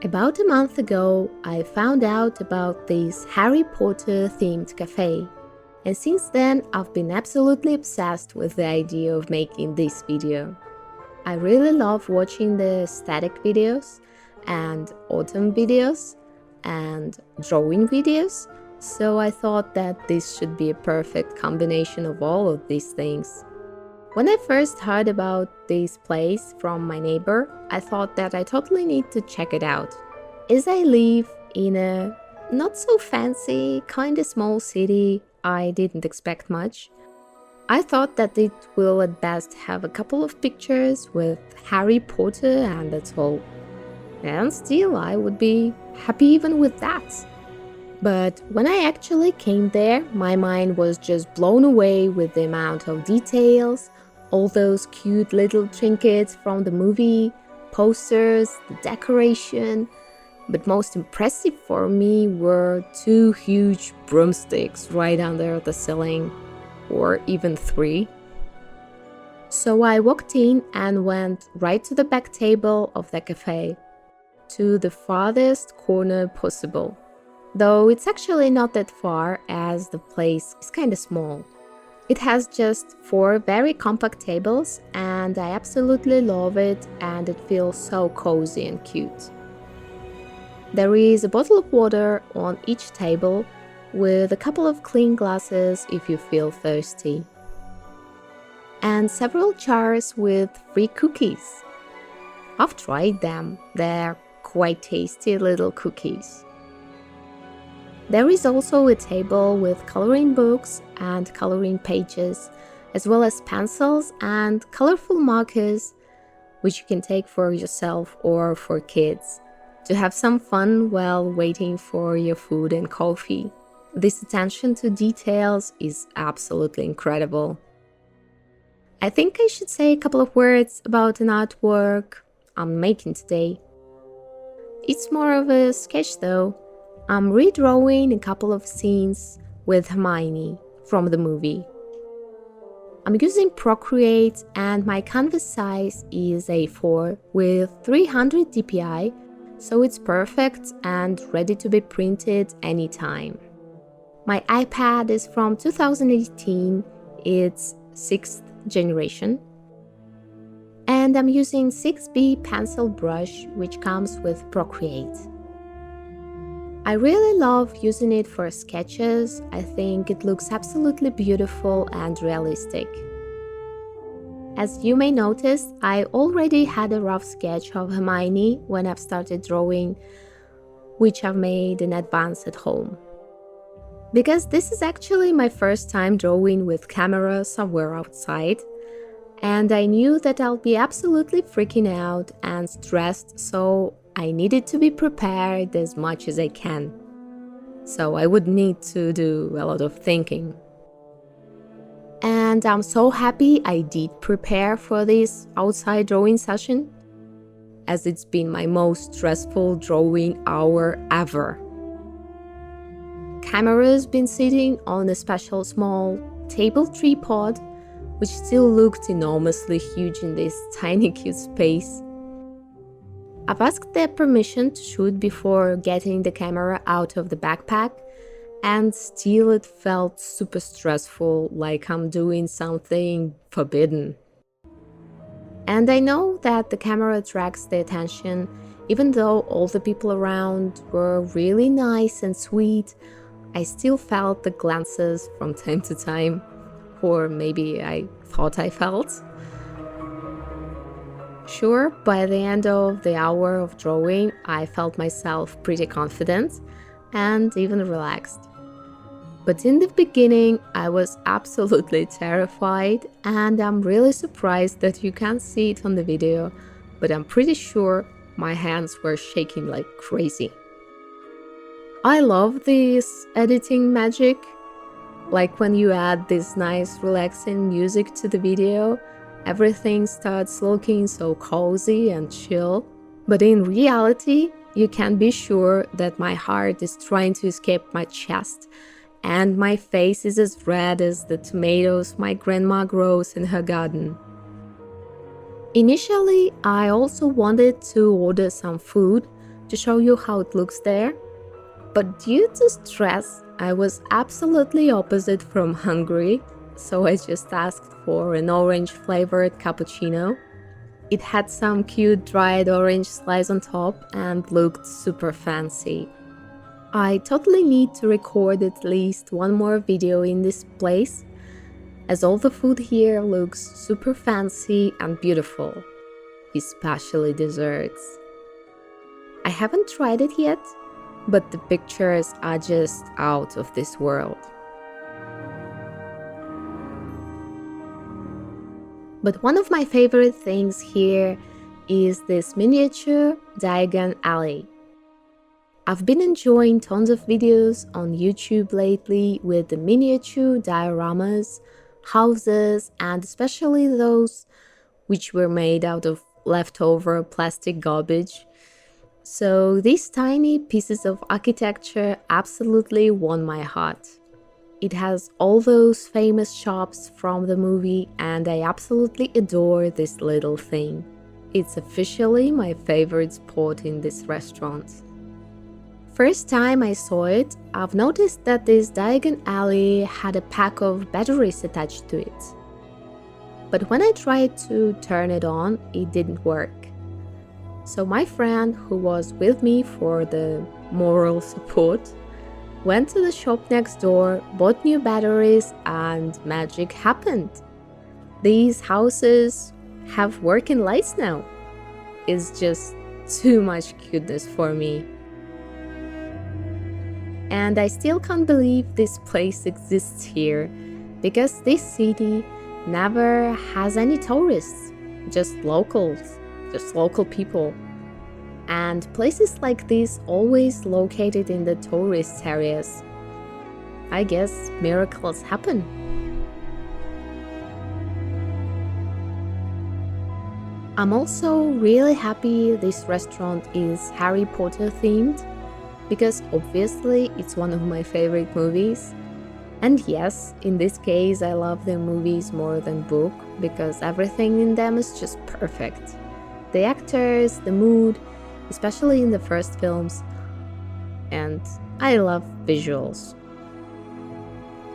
About a month ago, I found out about this Harry Potter themed cafe, and since then I've been absolutely obsessed with the idea of making this video. I really love watching the static videos and autumn videos and drawing videos, so I thought that this should be a perfect combination of all of these things. When I first heard about this place from my neighbor, I thought that I totally need to check it out. As I live in a not so fancy, kinda small city, I didn't expect much. I thought that it will at best have a couple of pictures with Harry Potter and that's all. And still, I would be happy even with that. But when I actually came there, my mind was just blown away with the amount of details, all those cute little trinkets from the movie, posters, the decoration. But most impressive for me were two huge broomsticks right under the ceiling, or even three. So I walked in and went right to the back table of the cafe, to the farthest corner possible. Though it's actually not that far, as the place is kinda small. It has just 4 very compact tables and I absolutely love it, and it feels so cozy and cute. There is a bottle of water on each table with a couple of clean glasses if you feel thirsty. And several jars with free cookies. I've tried them, they're quite tasty little cookies. There is also a table with coloring books and coloring pages, as well as pencils and colorful markers, which you can take for yourself or for kids, to have some fun while waiting for your food and coffee. This attention to details is absolutely incredible. I think I should say a couple of words about an artwork I'm making today. It's more of a sketch though. I'm redrawing a couple of scenes with Hermione from the movie. I'm using Procreate and my canvas size is A4 with 300 dpi, so it's perfect and ready to be printed anytime. My iPad is from 2018, it's 6th generation. And I'm using 6B pencil brush, which comes with Procreate. I really love using it for sketches. I think it looks absolutely beautiful and realistic. As you may notice, I already had a rough sketch of Hermione when I've started drawing, which I've made in advance at home. Because this is actually my first time drawing with camera somewhere outside, and I knew that I'll be absolutely freaking out and stressed, so I needed to be prepared as much as I can. So I would need to do a lot of thinking. And I'm so happy I did prepare for this outside drawing session, as it's been my most stressful drawing hour ever. Camera's been sitting on a special small table tripod, which still looked enormously huge in this tiny cute space. I've asked their permission to shoot before getting the camera out of the backpack, and still it felt super stressful, like I'm doing something forbidden. And I know that the camera attracts the attention, even though all the people around were really nice and sweet, I still felt the glances from time to time, or maybe I thought I felt. Sure, by the end of the hour of drawing, I felt myself pretty confident and even relaxed. But in the beginning, I was absolutely terrified, and I'm really surprised that you can't see it on the video, but I'm pretty sure my hands were shaking like crazy. I love this editing magic, like when you add this nice relaxing music to the video, everything starts looking so cozy and chill. But in reality, you can be sure that my heart is trying to escape my chest, and my face is as red as the tomatoes my grandma grows in her garden. Initially, I also wanted to order some food, to show you how it looks there. But due to stress, I was absolutely opposite from hungry, so I just asked for an orange-flavored cappuccino. It had some cute dried orange slice on top and looked super fancy. I totally need to record at least one more video in this place, as all the food here looks super fancy and beautiful, especially desserts. I haven't tried it yet, but the pictures are just out of this world. But one of my favorite things here is this miniature Diagon Alley. I've been enjoying tons of videos on YouTube lately with the miniature dioramas, houses, and especially those which were made out of leftover plastic garbage. So these tiny pieces of architecture absolutely won my heart. It has all those famous shops from the movie, and I absolutely adore this little thing. It's officially my favorite spot in this restaurant. First time I saw it, I've noticed that this Diagon Alley had a pack of batteries attached to it. But when I tried to turn it on, it didn't work. So my friend, who was with me for the moral support, went to the shop next door, bought new batteries, and magic happened. These houses have working lights now. It's just too much cuteness for me. And I still can't believe this place exists here, because this city never has any tourists, just local people. And places like this always located in the tourist areas. I guess miracles happen. I'm also really happy this restaurant is Harry Potter themed, because obviously it's one of my favorite movies. And yes, in this case I love the movies more than book, because everything in them is just perfect. The actors, the mood, especially in the first films, and I love visuals.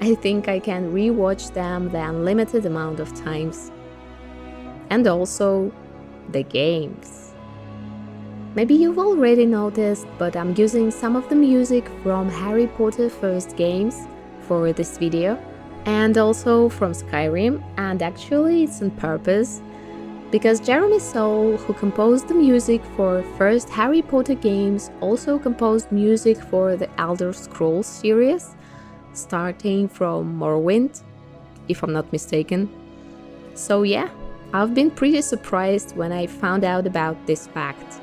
I think I can rewatch them the unlimited amount of times. And also the games. Maybe you've already noticed, but I'm using some of the music from Harry Potter first games for this video, and also from Skyrim, and actually it's on purpose, because Jeremy Soule, who composed the music for first Harry Potter games, also composed music for the Elder Scrolls series, starting from Morrowind, if I'm not mistaken. So yeah, I've been pretty surprised when I found out about this fact.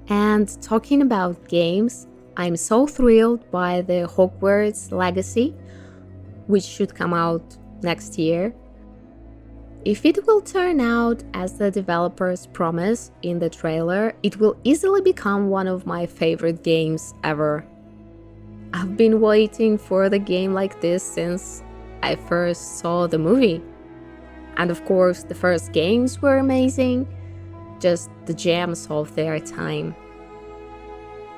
And talking about games, I'm so thrilled by the Hogwarts Legacy, which should come out next year. If it will turn out as the developers promise in the trailer, it will easily become one of my favorite games ever. I've been waiting for the game like this since I first saw the movie. And of course, the first games were amazing, just the gems of their time.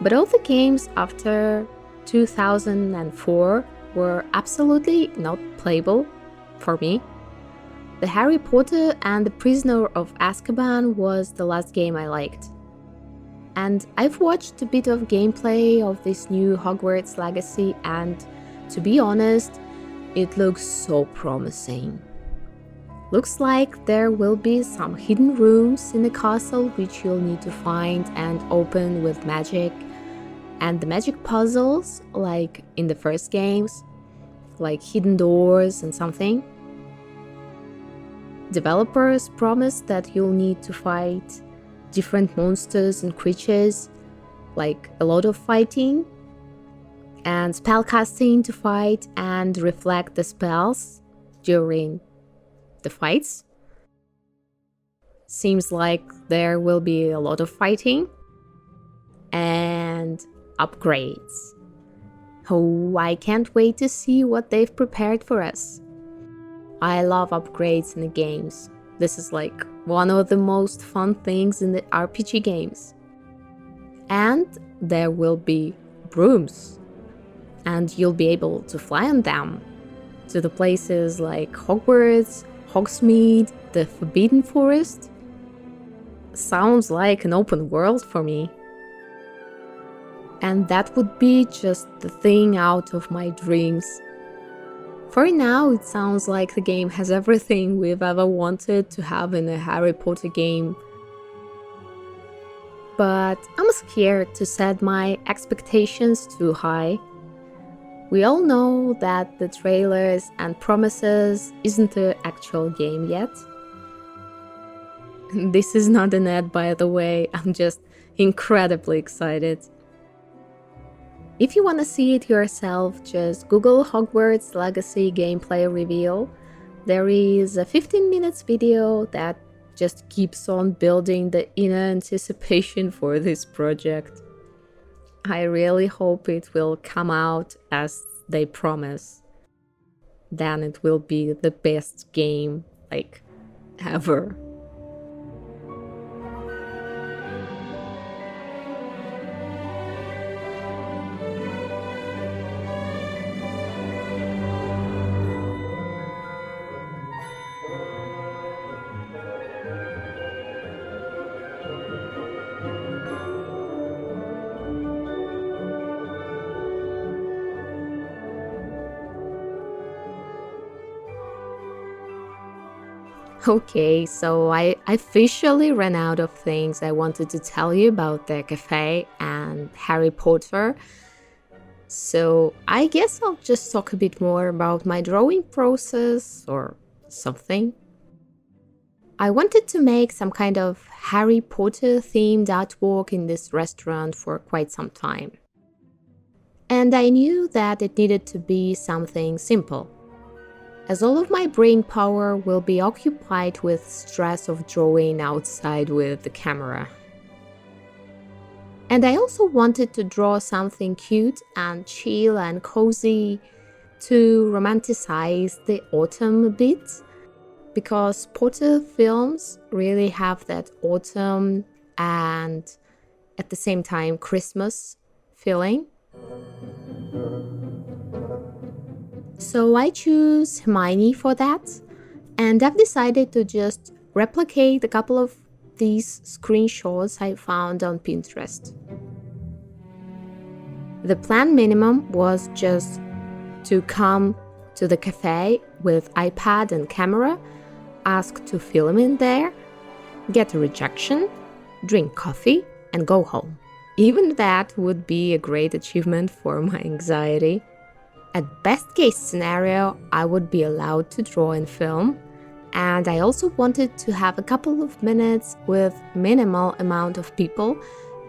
But all the games after 2004 were absolutely not playable for me. The Harry Potter and the Prisoner of Azkaban was the last game I liked. And I've watched a bit of gameplay of this new Hogwarts Legacy, and to be honest, it looks so promising. Looks like there will be some hidden rooms in the castle which you'll need to find and open with magic, and the magic puzzles like in the first games, like hidden doors and something. Developers promised that you'll need to fight different monsters and creatures, like a lot of fighting and spellcasting to fight and reflect the spells during the fights. Seems like there will be a lot of fighting, and upgrades. Oh, I can't wait to see what they've prepared for us. I love upgrades in the games. This is like one of the most fun things in the RPG games. And there will be brooms. And you'll be able to fly on them to the places like Hogwarts, Hogsmeade, the Forbidden Forest. Sounds like an open world for me. And that would be just the thing out of my dreams. For now, it sounds like the game has everything we've ever wanted to have in a Harry Potter game. But I'm scared to set my expectations too high. We all know that the trailers and promises isn't the actual game yet. This is not an ad, by the way, I'm just incredibly excited. If you want to see it yourself, just Google Hogwarts Legacy gameplay reveal. There is a 15 minutes video that just keeps on building the inner anticipation for this project. I really hope it will come out as they promise. Then it will be the best game, like, ever. Okay, so I officially ran out of things I wanted to tell you about the cafe and Harry Potter. So I guess I'll just talk a bit more about my drawing process or something. I wanted to make some kind of Harry Potter themed artwork in this restaurant for quite some time. And I knew that it needed to be something simple, as all of my brain power will be occupied with stress of drawing outside with the camera. And I also wanted to draw something cute and chill and cozy to romanticize the autumn a bit, because Potter films really have that autumn and at the same time Christmas feeling. So I choose Hermione for that, and I've decided to just replicate a couple of these screenshots I found on Pinterest. The plan minimum was just to come to the cafe with iPad and camera, ask to film in there, get a rejection, drink coffee, and go home. Even that would be a great achievement for my anxiety. At best case scenario, I would be allowed to draw and film, and I also wanted to have a couple of minutes with minimal amount of people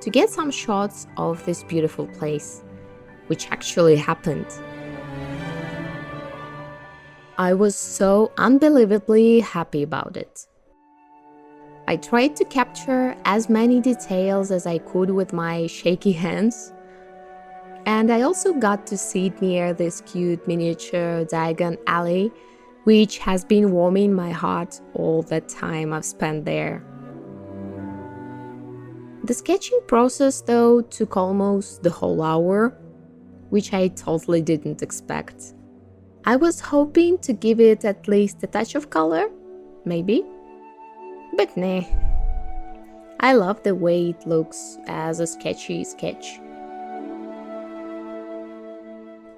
to get some shots of this beautiful place, which actually happened. I was so unbelievably happy about it. I tried to capture as many details as I could with my shaky hands. And I also got to sit near this cute miniature Diagon Alley, which has been warming my heart all the time I've spent there. The sketching process, though, took almost the whole hour, which I totally didn't expect. I was hoping to give it at least a touch of color, maybe, but nah. I love the way it looks as a sketchy sketch.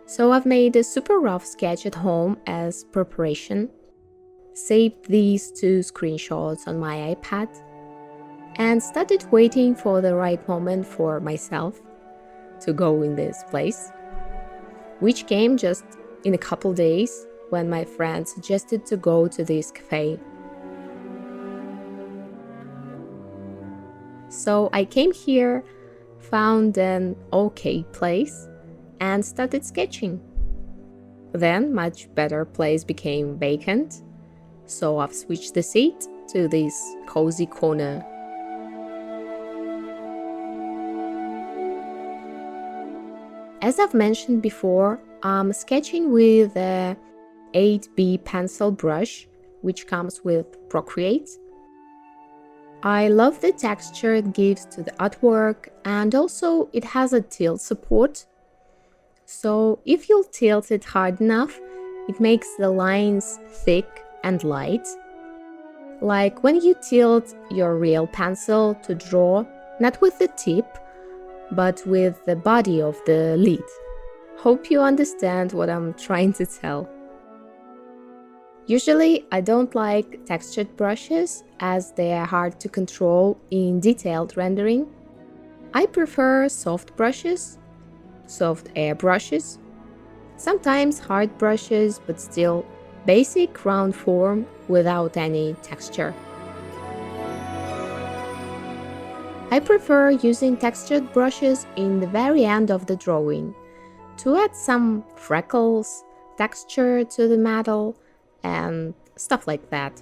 So I've made a super rough sketch at home as preparation, saved these 2 screenshots on my iPad, and started waiting for the right moment for myself to go in this place, which came just in a couple days when my friend suggested to go to this cafe. So I came here, found an okay place, and started sketching. Then much better place became vacant, so I've switched the seat to this cozy corner. As I've mentioned before, I'm sketching with a 8B pencil brush, which comes with Procreate. I love the texture it gives to the artwork, and also it has a tilt support. So if you tilt it hard enough, it makes the lines thick and light. Like when you tilt your real pencil to draw, not with the tip, but with the body of the lid. Hope you understand what I'm trying to tell. Usually, I don't like textured brushes as they are hard to control in detailed rendering. I prefer soft brushes, soft air brushes, sometimes hard brushes, but still basic round form without any texture. I prefer using textured brushes in the very end of the drawing to add some freckles, texture to the metal, and stuff like that.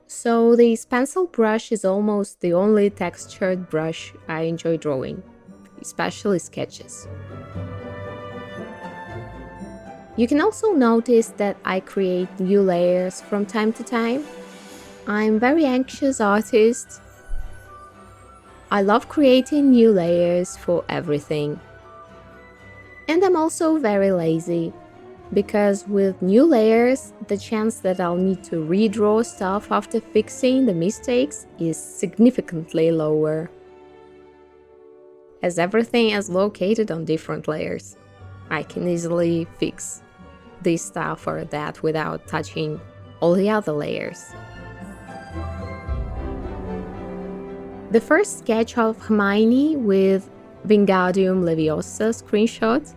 So this pencil brush is almost the only textured brush I enjoy drawing, especially sketches. You can also notice that I create new layers from time to time. I'm a very anxious artist. I love creating new layers for everything. And I'm also very lazy, because with new layers, the chance that I'll need to redraw stuff after fixing the mistakes is significantly lower, as everything is located on different layers. I can easily fix this stuff or that without touching all the other layers. The first sketch of Hermione with Wingardium Leviosa screenshot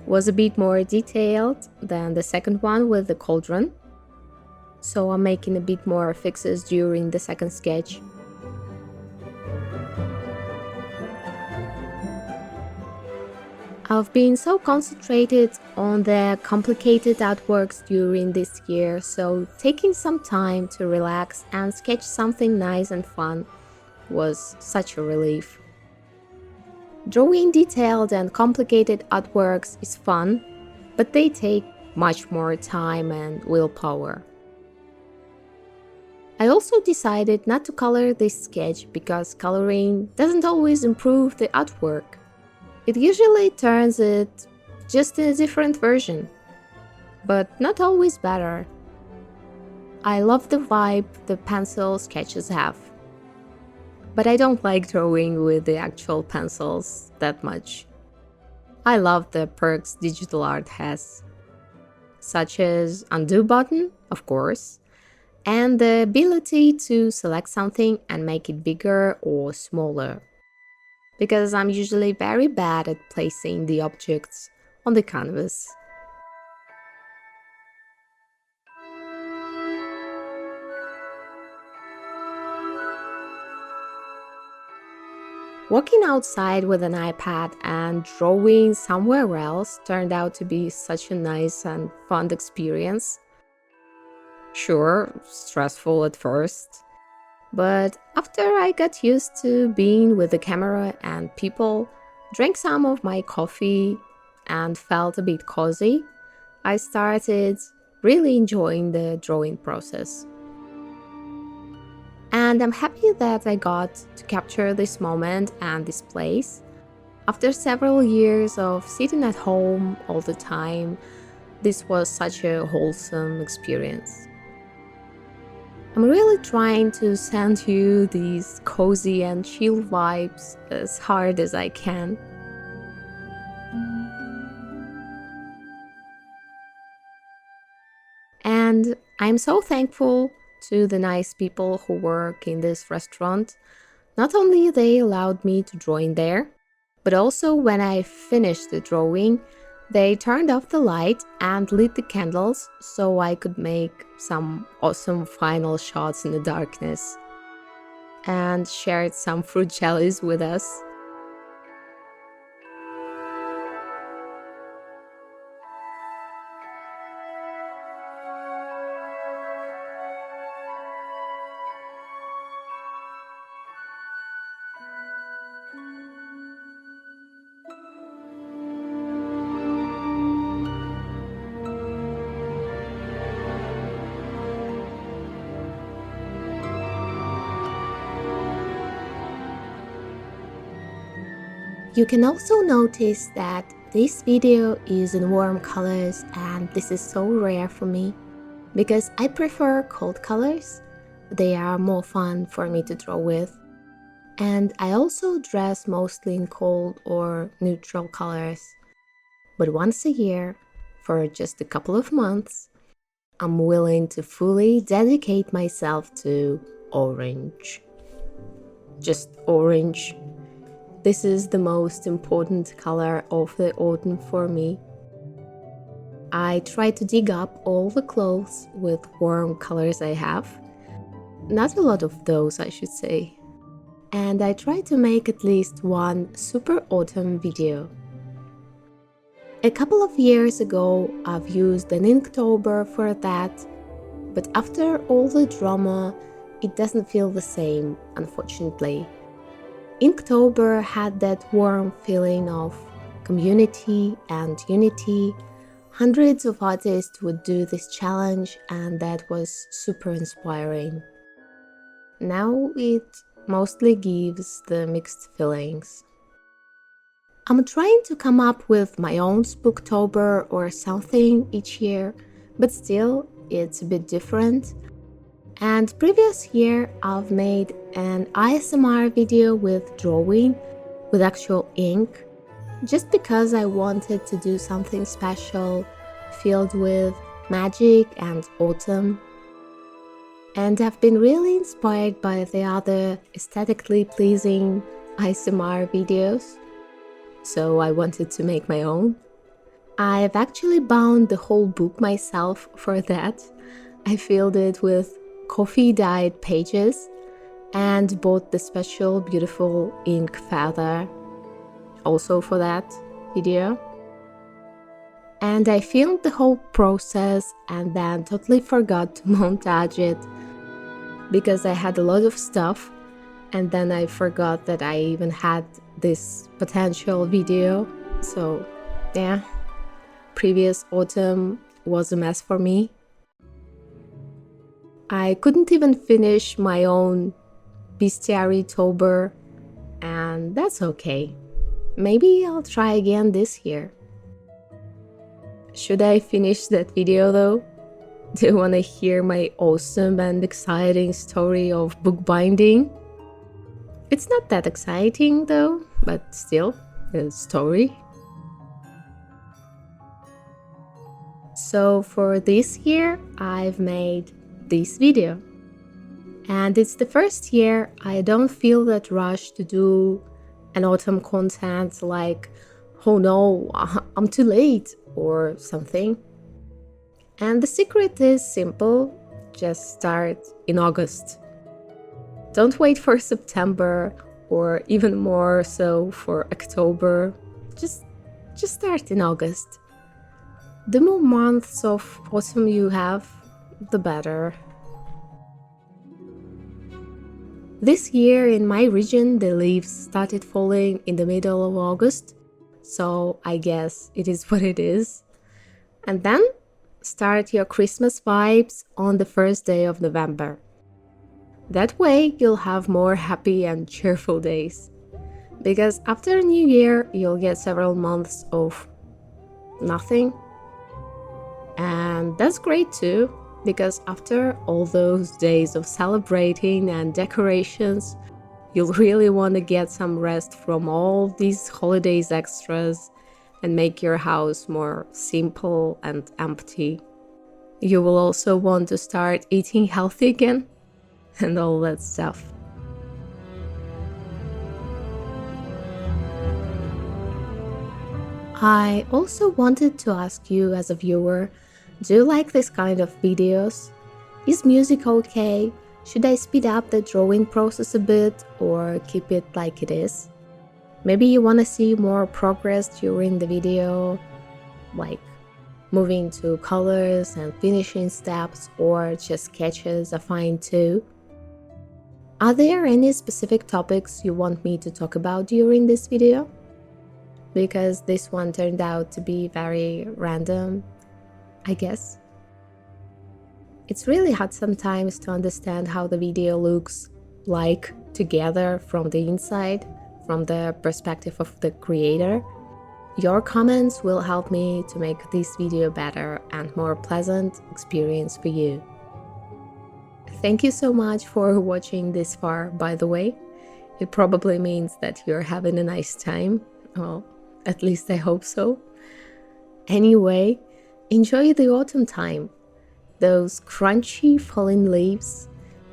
was a bit more detailed than the second one with the cauldron, so I'm making a bit more fixes during the second sketch. I've been so concentrated on the complicated artworks during this year, so taking some time to relax and sketch something nice and fun was such a relief. Drawing detailed and complicated artworks is fun, but they take much more time and willpower. I also decided not to color this sketch because coloring doesn't always improve the artwork. It usually turns it just in a different version, but not always better. I love the vibe the pencil sketches have, but I don't like drawing with the actual pencils that much. I love the perks digital art has, such as undo button, of course, and the ability to select something and make it bigger or smaller, because I'm usually very bad at placing the objects on the canvas. Walking outside with an iPad and drawing somewhere else turned out to be such a nice and fun experience. Sure, stressful at first, but after I got used to being with the camera and people, drank some of my coffee, and felt a bit cozy, I started really enjoying the drawing process. And I'm happy that I got to capture this moment and this place. After several years of sitting at home all the time, this was such a wholesome experience. I'm really trying to send you these cozy and chill vibes as hard as I can. And I'm so thankful to the nice people who work in this restaurant. Not only they allowed me to draw in there, but also when I finished the drawing, they turned off the light and lit the candles so I could make some awesome final shots in the darkness, and shared some fruit jellies with us. You can also notice that this video is in warm colors, and this is so rare for me because I prefer cold colors. They are more fun for me to draw with. And I also dress mostly in cold or neutral colors. But once a year, for just a couple of months, I'm willing to fully dedicate myself to orange. Just orange. This is the most important color of the autumn for me. I try to dig up all the clothes with warm colors I have. Not a lot of those, I should say. And I try to make at least one super autumn video. A couple of years ago, I've used an Inktober for that, but after all the drama, it doesn't feel the same, unfortunately. Inktober had that warm feeling of community and unity. Hundreds of artists would do this challenge, and that was super inspiring. Now it mostly gives the mixed feelings. I'm trying to come up with my own Spooktober or something each year, but still it's a bit different. And previous year I've made an ASMR video with drawing, with actual ink, just because I wanted to do something special, filled with magic and autumn. And I've been really inspired by the other aesthetically pleasing ASMR videos, so I wanted to make my own. I've actually bound the whole book myself for that. I filled it with coffee-dyed pages and bought the special beautiful ink feather also for that video. And I filmed the whole process and then totally forgot to montage it because I had a lot of stuff, and then I forgot that I even had this potential video. So yeah, previous autumn was a mess for me. I couldn't even finish my own Bestiary-tober, and that's okay. Maybe I'll try again this year. Should I finish that video though? Do you want to hear my awesome and exciting story of bookbinding? It's not that exciting though, but still, a story. So for this year, I've made this video. And it's the first year I don't feel that rush to do an autumn content like, oh no, I'm too late or something. And the secret is simple, just start in August. Don't wait for September or even more so for October. Just start in August. The more months of autumn you have, the better. This year in my region, the leaves started falling in the middle of August, so I guess it is what it is. And then start your Christmas vibes on the first day of November. That way you'll have more happy and cheerful days. Because after New Year, you'll get several months of nothing. And that's great too, because after all those days of celebrating and decorations, you'll really want to get some rest from all these holidays extras and make your house more simple and empty. You will also want to start eating healthy again and all that stuff. I also wanted to ask you as a viewer, do you like this kind of videos? Is music okay? Should I speed up the drawing process a bit or keep it like it is? Maybe you want to see more progress during the video, like moving to colors and finishing steps, or just sketches are fine too. Are there any specific topics you want me to talk about during this video? Because this one turned out to be very random, I guess. It's really hard sometimes to understand how the video looks like together from the inside, from the perspective of the creator. Your comments will help me to make this video better and more pleasant experience for you. Thank you so much for watching this far, by the way. It probably means that you're having a nice time. Well, at least I hope so. Anyway, enjoy the autumn time. Those crunchy falling leaves,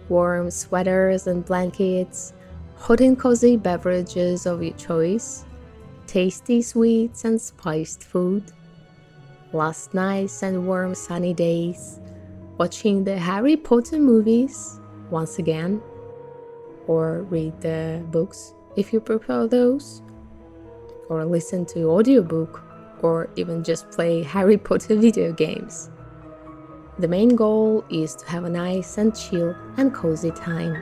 warm sweaters and blankets, hot and cozy beverages of your choice, tasty sweets and spiced food, last nights and warm sunny days, watching the Harry Potter movies once again, or read the books if you prefer those, or listen to audiobook, or even just play Harry Potter video games. The main goal is to have a nice and chill and cozy time.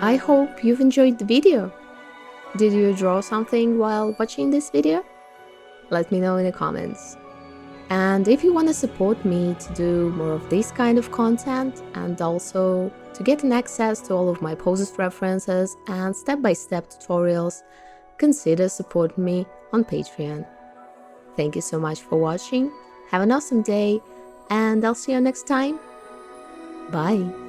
I hope you've enjoyed the video. Did you draw something while watching this video? Let me know in the comments. And if you want to support me to do more of this kind of content and also to get an access to all of my post references and step-by-step tutorials, consider supporting me on Patreon. Thank you so much for watching, have an awesome day, and I'll see you next time. Bye!